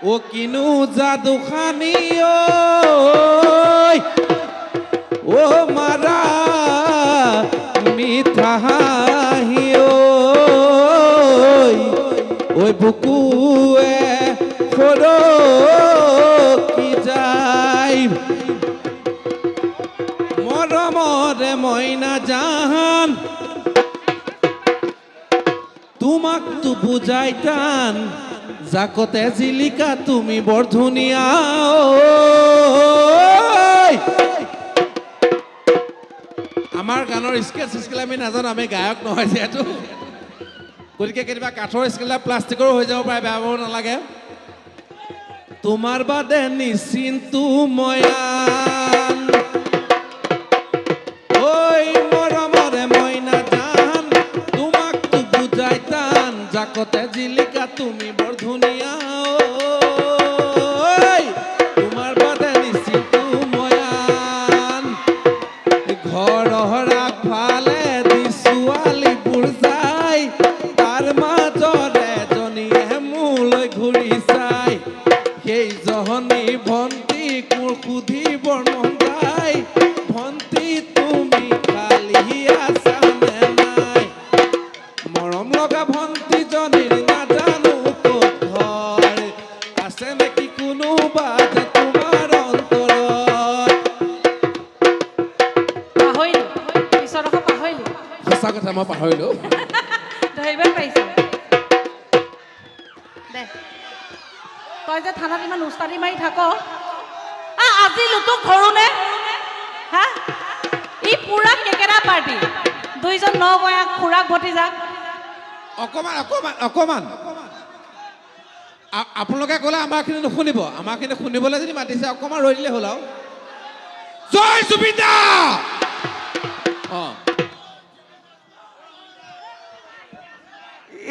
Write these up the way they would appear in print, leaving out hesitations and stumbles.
ও কিনু জাদুখানি ও মারা মিঠা হাঁহি ওই বুকুয়ে কি যাই মরমরে ময়না জাহান তোমাক তো বুঝাইতান জাকতে জিলিকা তুমি বড় ধুনিয়া আমাৰ গানৰ স্কেচ স্কেল আমি নাজানো আমি গায়ক নহয় যিহেতু গতিকে কেতিয়াবা কাঠৰ স্কেল প্লাষ্টিকৰো হৈ যাব পাৰে বেয়া পাব নালাগে তোমাৰ বাদে নিচিন্তু ময়ান ঐ মৰমৰে মইনা জান তোমাক তো বুজাইতান জাকতে জিলিকা তুমি বৰ ধুনীয়া তোমাৰ বাদে নিচিন্তু ময়ান ঘৰৰ আগফালে দিছোৱালী বুঢ়াই তাৰ মাজৰে এজনীয়ে মোলৈ ঘূৰি চাই সেই জহনী ভণ্টি কোৰ সুধিবৰ মন যায় ভণ্টি তুমি খালি আছা নে নাই মৰম লগা ভণ্টিজনীৰ নাজানো ক'ত ঘৰ আছে নেকি কোনোবা যে তোমাৰ অন্তৰত সঁচা কথা মই পাহৰিলো ধৰিব পাৰিছো দে তই যে থানাত ইমান উস্তাদি মাৰি থাক আজি লুতুক ধৰোনে হা ই পুৰা কেকেৰা পাৰ্টি দুইজন নবয়া খুৰাক ভতিজাক অকমান আপোনালোকে ক'লে আমাৰখিনি নুশুনিব আমাৰখিনি শুনিবলৈ যদি মাতিছে অকমান ৰৈ দিলে হ'ল আৰু জয় জুবিন দা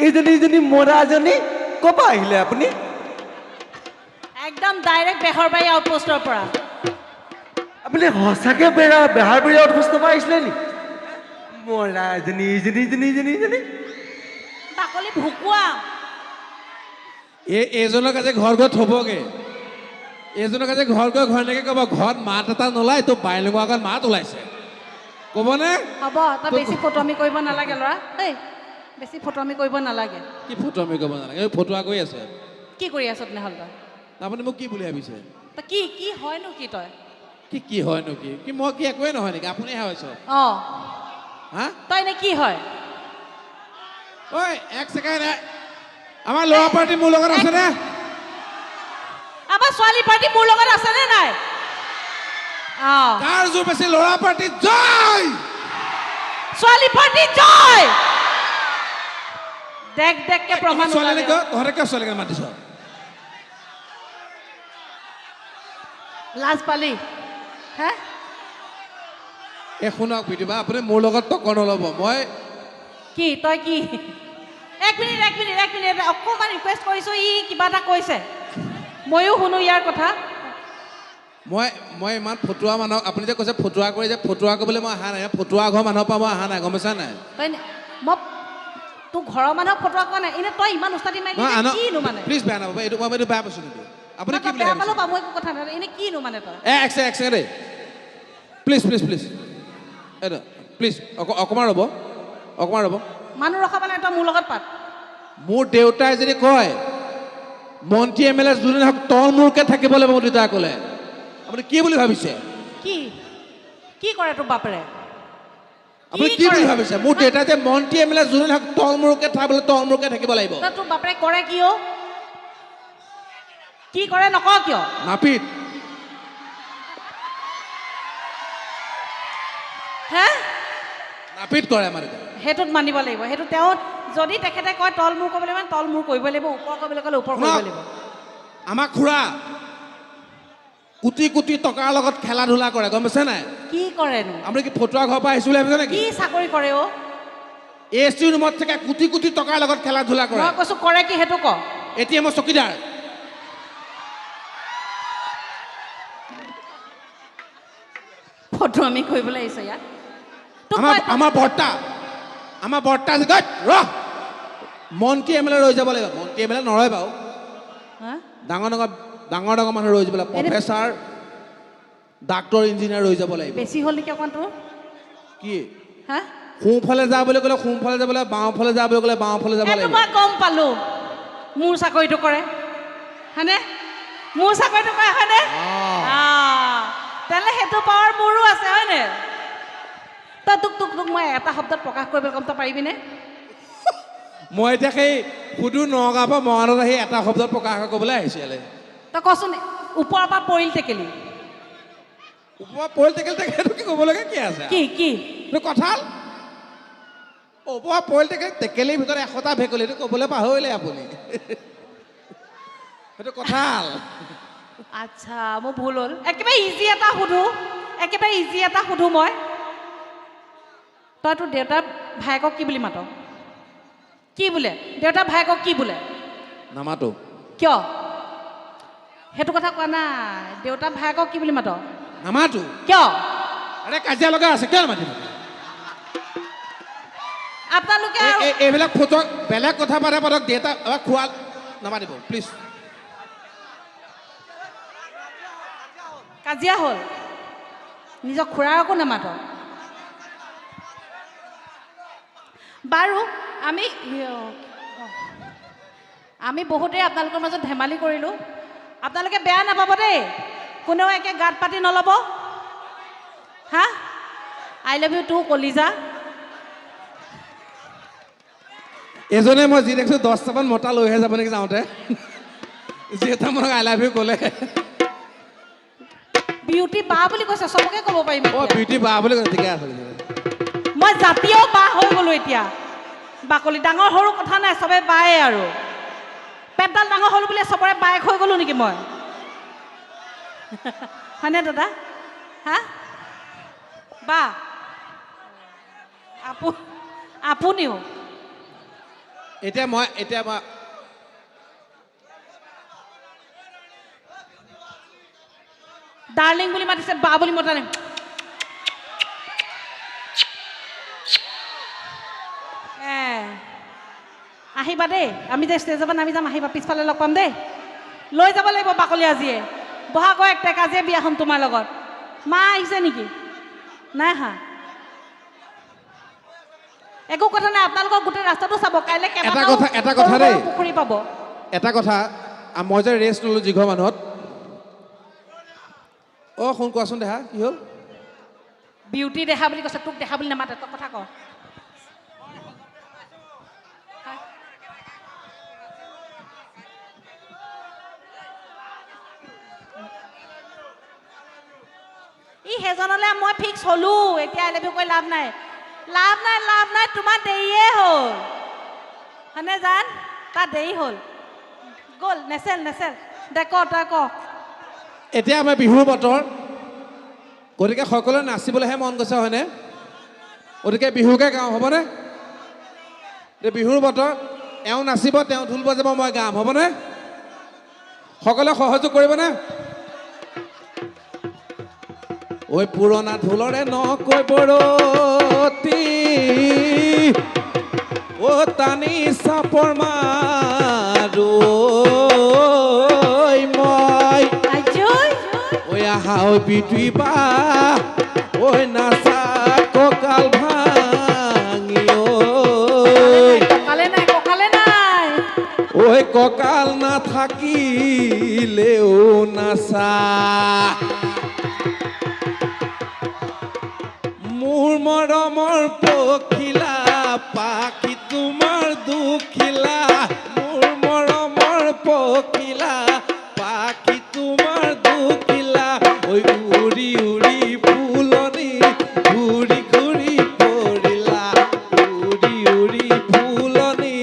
এইজনী মৰাজনী ক'ৰ পৰা আহিলে আপুনি একদম ডাইৰেক্ট বেহৰবাৰী আউটপোষ্টৰ পৰা আপুনি সঁচাকে বেহাৰবাৰী আউটপোষ্টৰ পৰা আহিছিলে নি মৰাজনী ইজনী বাকলি ভুকুৱা এইজনক আজি ঘৰ গৈ থ'বগে এইজনক আজি ঘৰ গৈ ঘৰ এনেকে ক'ব ঘৰত মাত এটা নোলায় তো বাইলঙৰ আগত মাত ওলাইছে ক'বনে হ'ব তই বেছি ফটোৱামি কৰিব নালাগে ল'ৰা দেই বেছি ফটোৱামি কৰিব নালাগে কি ফটোৱামি কৰিব নালাগে এই ফটোৱা কৰি আছে কি কৰি আছ তেনেহ'লে তই আপুনি মোক কি বুলি ভাবিছে তই কি হয়নো কি তই কি হয়নো কি মই কি একোৱেই নহয় নেকি আপুনিহে হৈছে অঁ হা তই এনে কি হয় ঐ এক ছেকেণ্ড আমাৰ ল'ৰা পাৰ্টি মোৰ লগত আছেনে আমাৰ ছোৱালী পাৰ্টি মোৰ লগত আছেনে নাই অঁ কাৰ জোৰ বেছি ল'ৰা পাৰ্টি জয় ছোৱালী পাৰ্টি জয় দেখকে প্ৰমাণ ছোৱালী তহঁতে কিয় ছোৱালীকে মাতিছ লাজ পালি হে শুনক বিদিবা আপুনি মোৰ লগত টক্কৰ নল'ব মই কি তই কি এক মিনিট অকণমান ৰিকুৱেষ্ট কৰিছোঁ ই কিবা এটা কৈছে ময়ো শুনো ইয়াৰ কথা মই ইমান ফটুৱা মানুহ আপুনি যে কৈছে ফটুৱা কৰি যে ফটুৱা কৰিবলৈ মই অহা নাই ফটুৱা ঘৰ মানুহৰ পৰা মই অহা নাই গম পাইছা নাই তই মই তোৰ ঘৰৰ মানুহক ফটোৱা কোৱা নাই এনে তই ইমান উস্তাদি মাৰি কিনো মানে প্লিজ বেয়া নাপাব এইটো মই বেয়া পাইছোঁ কিন্তু আপুনি কি বুলি বেয়া পালো পাব একো কথা নাই এনে কিনো মানে তই এক ছেকেণ্ড দেই প্লিজ এইটো প্লিজ অকণমান ৰ'ব মানুহ ৰখাব নাই তই মোৰ লগত পাত মোৰ দেউতাই যদি কয় মন্ত্ৰী MLA যোনে হওক তল মূৰকে থাকিব লাগিব মোৰ দেউতাই ক'লে আপুনি কি বুলি ভাবিছে কি কৰে তোৰ বাপেৰে আপুনি কি বুলি ভাবিছে মোৰ দেউতাই যে মন্ত্ৰী MLA যোনে হওক তল মূৰকে থাকিব লাগিব তোৰ বাপেৰে কৰে কি কৰে নক কিয় নাপিত হে নাপিত কৰে আমাৰ সেইটোত মানিব লাগিব সেইটো তেওঁ যদি তেখেতে কয় তল মূৰ কৰিব লাগিব তল মূৰ কৰিব লাগিব ওপৰ কৰিবলৈ ক'লে ওপৰ কৰিব লাগিব আমাৰ খুৰা কোটি টকাৰ লগত খেলা ধূলা কৰে গম পাইছে নাই কি কৰেনো আপুনি কি ফটুৱা ঘৰৰ পৰা আহিছোঁ বুলি ভাবিছে নেকি কি চাকৰি কৰে AC ৰুমত থাকে কোটি টকাৰ লগত খেলা ধূলা কৰে মই কৈছোঁ কৰে কি সেইটো ক এতিয়া মই চকীদাৰ ফটো আমি কৰিবলৈ আহিছোঁ ইয়াত আমাৰ বৰ্তা ৰ মন্ত্ৰী MLA ৰৈ যাব লাগিব মন্ত্ৰী MLA নৰয় বাৰু হা ডাঙৰ মানুহ ৰৈ যাব লাগিব প্ৰফেচাৰ ডাক্তৰ ইঞ্জিনিয়াৰ ৰৈ যাব লাগিব বেছি হ'ল নেকি অকণমান তোৰ কি হা সোঁফালে যা বুলি ক'লে সোঁফালে যাব লাগিব বাওঁফালে যা বুলি ক'লে বাওঁফালে যাব এইটো লাগিব মই গম পালোঁ মোৰ চাকৰিটো কৰে হয়নে মোৰ চাকৰিটো কৰে হয়নে তেনেহ'লে সেইটো পাৱাৰ মোৰো আছে হয়নে তই তোক মই এটা শব্দত প্ৰকাশ কৰিবলৈ ক'ম তই পাৰিবিনে মই এতিয়া সেই সুদূৰ নগাঁৱৰ পৰা মৰাণত আহি এটা শব্দত প্ৰকাশ কৰিবলৈ আহিছোঁ ইয়ালৈ তই কচোন ওপৰৰ পৰা পৰিল টেকেলি ওপৰত পৰিল টেকেল টেকেলটো কি ক'বলগীয়া কি আছে কি এইটো কঁঠাল ওপৰত পৰিল টেকেল টেকেলিৰ ভিতৰত 100টা ভেকুলী এইটো ক'বলৈ পাহৰিলে আপুনি সেইটো কঁঠাল আচ্ছা মোৰ ভুল হ'ল একেবাৰে ইজি এটা সুধো মই তই তোৰ দেউতাৰ ভায়েকক কি বুলি মাত কি বোলে দেউতাৰ ভায়েকক কি বোলে নামাতো কিয় সেইটো কথা কোৱা নাই দেউতাৰ ভায়েকক কি বুলি মাত নামাতো কিয় আৰে কাজিয়া লগা আছে কিয় নামাতিম আপোনালোকে এইবিলাক ফটো বেলেগ কথা পাতক দেউতা খোৱা নামাতিব প্লিজ কাজিয়া হ'ল নিজৰ খুৰাকো নামাত বাৰু আমি বহুতেই আপোনালোকৰ মাজত ধেমালি কৰিলোঁ আপোনালোকে বেয়া নাপাব দেই কোনেও একে গাত পাতি নল'ব হা আই লাভ ইউ টু কলিজা এজনে মই যি দেখিছোঁ 10টামান মতা লৈহে যাব নেকি যাওঁতে যিহেতু মোক আই লাভ ইউ ক'লে বিউটি বা বুলি কৈছে চবকে ক'ব পাৰিম বিউটি বা বুলি কৈছে ঠিকে আছে মই জাতীয় বা হৈ গ'লোঁ এতিয়া বাকলি ডাঙৰ সৰু কথা নাই চবে বায়ে আৰু পেটডাল ডাঙৰ হ'ল বুলি চবৰে বায়েক হৈ গ'লোঁ নেকি মই হয়নে দাদা হা বা আপুনিও এতিয়া মই ডাৰ্লিং বুলি মাতিছে বা বুলি মতা নাই আহিবা দেই আমি যে ষ্টেজৰ পৰা নামি যাম আহিবা পিছফালে লগ পাম দেই লৈ যাব লাগিব বাকলি আজিয়ে বহাগৰ 1 তাৰিখ আজিয়ে বিয়া হ'ম তোমাৰ লগত মা আহিছে নেকি নাই হা একো কথা নাই আপোনালোকৰ গোটেই ৰাস্তাটো চাব কাইলৈ এটা কথা দেই পুখুৰী পাব এটা কথা মই যে ৰেষ্ট ল'লোঁ যিঘৰ মানুহত শুন কোৱাচোন দেহা কি হ'ল বিউটি দেখা বুলি কৈছে তোক দেখা বুলি নামাতে তই কথা ক সেইজনলৈ মই ফিক্স হ'লোঁ এতিয়া আই লাভ ইউ কৈ লাভ নাই তোমাৰ দেৰিয়ে হ'ল হয়নে জান তাৰ দেৰি হ'ল গ'ল নেচেল দে তই ক এতিয়া আমাৰ বিহুৰ বতৰ গতিকে সকলোৱে নাচিবলৈহে মন গৈছে হয়নে গতিকে বিহুকে গাওঁ হ'বনে বিহুৰ বতৰ এওঁ নাচিব তেওঁ ঢোল বজাব মই গাম হ'বনে সকলোৱে সহযোগ কৰিবনে ঐ পুৰণা ঢোলৰে নকৈ বৰতি টানি চাপৰ মাৰো মই আহা ঐ বিটুই বা ঐ নাচা কঁকাল ভাঙি ঐ কঁকাল নাথাকিলেও নাচা মোৰ মৰমৰ পখিলা পাখি তোমাৰ দুখিলা মোৰ মৰমৰ পখিলা পাখি তোমাৰ দুখিলা ঐ উৰি উৰি ফুলনি ঘূৰি ঘূৰি পৰিলা উৰি উৰি ফুলনি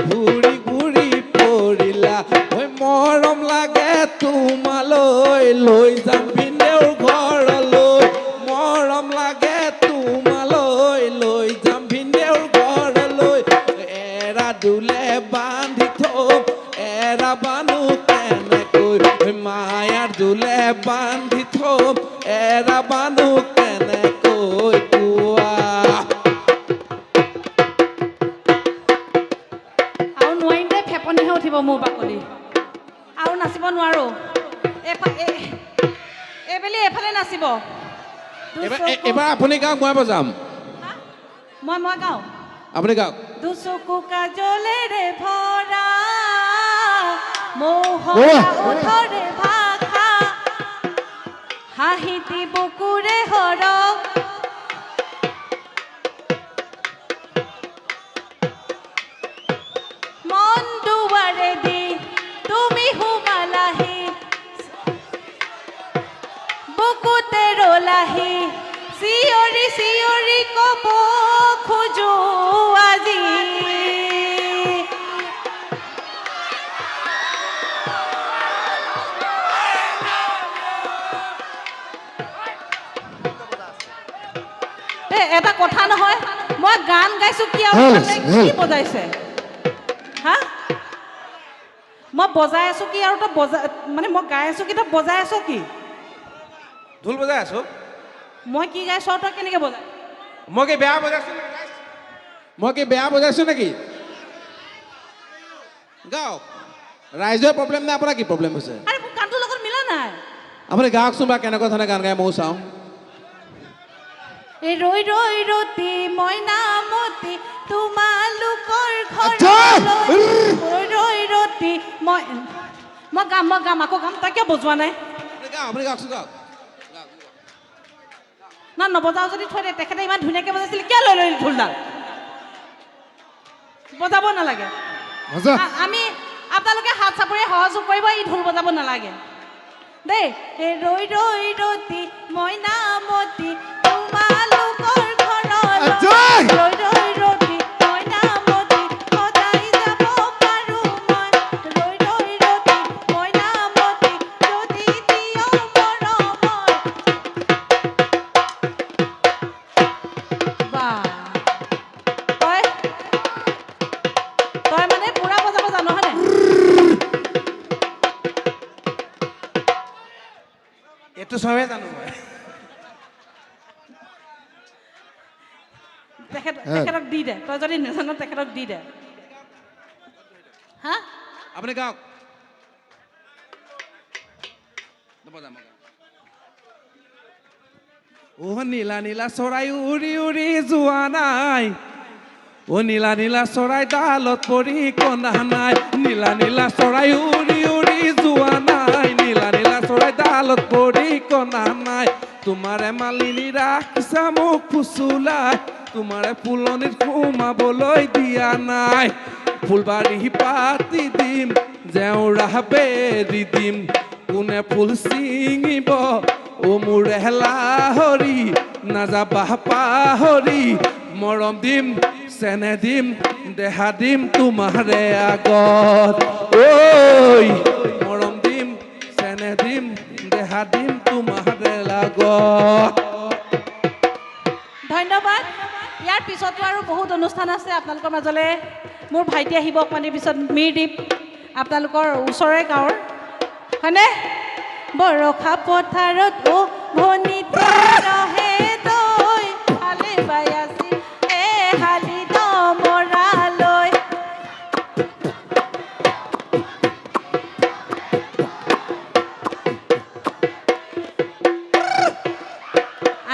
ঘূৰি ঘূৰি পৰিলা ঐ মৰম লাগে তোমালৈ লৈ যাম ভিনেউৰ ঘৰলৈ মৰম লাগে তোমালৈ লৈ যাম ভিনেউৰ ঘৰলৈ এৰা দুলে বান্ধি থম এৰা বানো কেনেকৈ মায়াৰ দুলে বান্ধি থম এৰা বানো কেনেকৈ কোৱা আৰু নোৱাৰিম দে ফেপনিহে উঠিব মোৰ বাকলি আৰু নাচিব নাচিব নোৱাৰো এইবেলি এইফালে নাচিব এবাৰ আপুনি গাওক মই বজাম মই গাওঁ আপুনি গাওক দুচকু কাজলেৰে ভৰা মোহৰা ওঠৰে ভাষা হাঁহিতি বুকুৰে হৰক মন দুৱাৰে দি তুমি সোমালাহি বুকুতে ৰলাহি চিঞৰি চিঞৰি কব খোজো আজি এটা কথা নহয় মই গান গাইছো কি আৰু কি বজাইছে হা মই বজাই আছো কি আৰু তই মানে মই গাই আছো কি তই বজাই আছো কি ঢোল বজাই আছো মই কি গাইছো তই কেনেকে বজাই মই কি বেয়া বজাইছো নেকি গাওক ৰাইজৰ প্ৰব্লেম নাই আপোনাৰ কি প্ৰব্লেম হৈছে আৰে মোৰ গানটোৰ লগত মিলা নাই আপুনি গাওকচোন বা কেনেকুৱা ধৰণে গান গাই ময়ো চাওঁ ৰৈ ৰৈ ৰতি মইনামতি তোমালোকৰ ৰৈ ৰৈ ৰতি মই গাম আকৌ গাম তই কিয় বজোৱা নাই আপুনি গাওকচোন গাওক না নবজাও যদি থৈ দে তেখেতে ইমান ধুনীয়াকৈ বজাইছিলে কিয় লৈ ঢোলডাল বজাব নালাগে আমি আপোনালোকে হাত চাপৰি সহযোগ কৰিব ই ঢোল বজাব নালাগে দেই ৰৈ ৰৈ ৰতি মইনামতি তোমালোকৰ ঘৰলৈ ৰৈ ৰৈ ৰতি মইনামতি সদায় যাব পাৰোঁ মই ৰৈ ৰৈ ৰতি মইনামতি যদি দিয় মৰমৰ তই মানে পুৰা বজাব জানো হয়নে এইটো চবেই জানো মই তেখেতক দি দে তই যদি নাজান তেখেতক দি দে হা আপুনি গাওক ও নীলা নীলা চৰাই উৰি উৰি যোৱা নাই ও নীলা নীলা চৰাই ডালত পৰি কণা নাই নীলা নীলা চৰাই উৰি উৰি যোৱা নাই নীলা নীলা চৰাই ডালত পৰি কণা নাই তোমাৰে মালিনী ৰাখিছা মোক ফুচুলাই তোমাৰে ফুলনিত সোমাবলৈ দিয়া নাই ফুলবাৰী পাতি দিম জেউৰা বেৰি দিম কোনে ফুল ছিঙিব ও মোৰ লাহৰি নাযাবা পাহৰি মৰম দিম চেনে দিম দেহা দিম তোমাৰে আগত ঐ মৰম দিম চেনে দিম দেহা দিম তোমাৰে আগত ধন্যবাদ ইয়াৰ পিছতো আৰু বহুত অনুষ্ঠান আছে আপোনালোকৰ মাজলৈ মোৰ ভাইটি আহিব অকণমান পিছত মিৰদ্বীপ আপোনালোকৰ ওচৰৰে গাঁৱৰ হয়নে বৰষা পথাৰত ও ভনিতে ৰহে দৈ হালে বাই আছিল হালি দমৰালৈ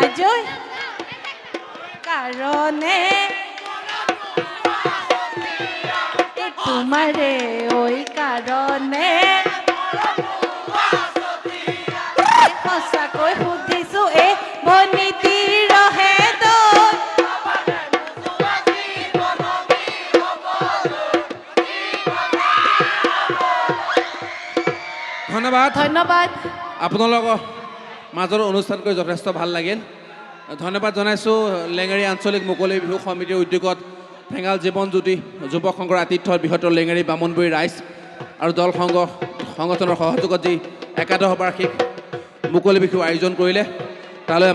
আজৈ কাৰণে তোমাৰে ঐ কাৰণে সঁচাকৈ সুধিছো এই ভনিতি ৰহে দৈ ধন্যবাদ ধন্যবাদ আপোনালোকৰ মাজৰ অনুষ্ঠান কৰি যথেষ্ট ভাল লাগিল ধন্যবাদ জনাইছোঁ লেঙেৰী আঞ্চলিক মুকলি বিহু সমিতিৰ উদ্যোগত ঠেঙাল জীৱন জ্যোতি যুৱক সংঘৰ আতিথ্যত বৃহত্তৰ লেঙেৰী বামুণবুৰী ৰাইজ আৰু দল সংগঠনৰ সহযোগত যি একাদশ বাৰ্ষিক মুকলি বিহু আয়োজন কৰিলে তালৈ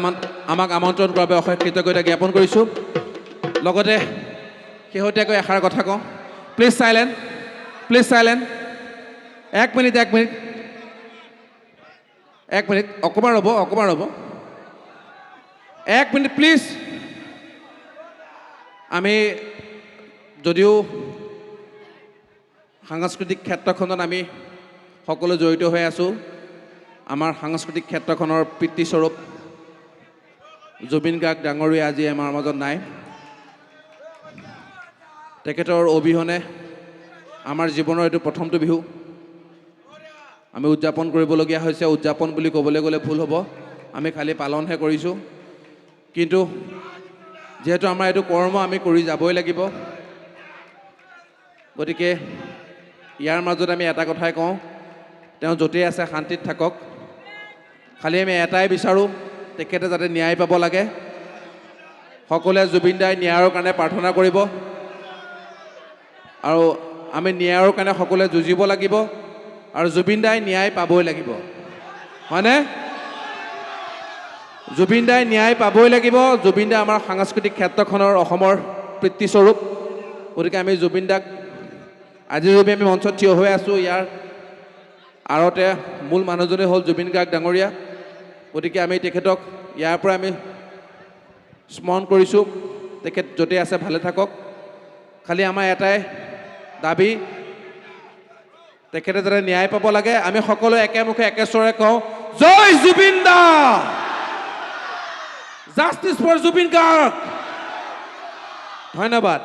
আমাক আমন্ত্ৰণ কৰাৰ বাবে অশেষ কৃতজ্ঞতা জ্ঞাপন কৰিছোঁ লগতে শেহতীয়াকৈ এষাৰ কথা কওঁ প্লিজ চাইলেণ্ট এক মিনিট অকণমান ৰ'ব এক মিনিট প্লিজ আমি যদিও সাংস্কৃতিক ক্ষেত্ৰখনত আমি সকলো জড়িত হৈ আছোঁ আমাৰ সাংস্কৃতিক ক্ষেত্ৰখনৰ পিতৃস্বৰূপ জুবিন গাৰ্গ ডাঙৰীয়া আজি আমাৰ মাজত নাই তেখেতৰ অবিহনে আমাৰ জীৱনৰ এইটো প্ৰথমটো বিহু আমি উদযাপন কৰিবলগীয়া হৈছে উদযাপন বুলি ক'বলৈ গ'লে ভুল হ'ব আমি খালি পালনহে কৰিছোঁ কিন্তু যেহেতু আমাৰ এইটো কৰ্ম আমি কৰি যাবই লাগিব গতিকে ইয়াৰ মাজত আমি এটা কথাই কওঁ তেওঁ য'তেই আছে শান্তিত থাকক খালি আমি এটাই বিচাৰোঁ তেখেতে যাতে ন্যায় পাব লাগে সকলোৱে জুবিন দাই ন্যায়ৰ কাৰণে প্ৰাৰ্থনা কৰিব আৰু আমি ন্যায়ৰ কাৰণে সকলোৱে যুঁজিব লাগিব আৰু জুবিন দাই ন্যায় পাবই লাগিব হয়নে জুবিন দাই ন্যায় পাবই লাগিব জুবিন দাই আমাৰ সাংস্কৃতিক ক্ষেত্ৰখনৰ অসমৰ পিতৃস্বৰূপ গতিকে আমি জুবিন দাক আজি যদি আমি মঞ্চত থিয় হৈ আছোঁ ইয়াৰ আঁৰতে মূল মানুহজনেই হ'ল জুবিন গাৰ্গ ডাঙৰীয়া গতিকে আমি তেখেতক ইয়াৰ পৰা আমি স্মৰণ কৰিছোঁ তেখেত য'তে আছে ভালে থাকক খালি আমাৰ এটাই দাবী তেখেতে যাতে ন্যায় পাব লাগে আমি সকলোৱে একেমুখে একেস্বৰে কওঁ জয় জুবিন দা জাষ্টিছ ফৰ জুবিন গাৰ্গ ধন্যবাদ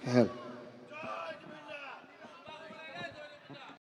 Hell.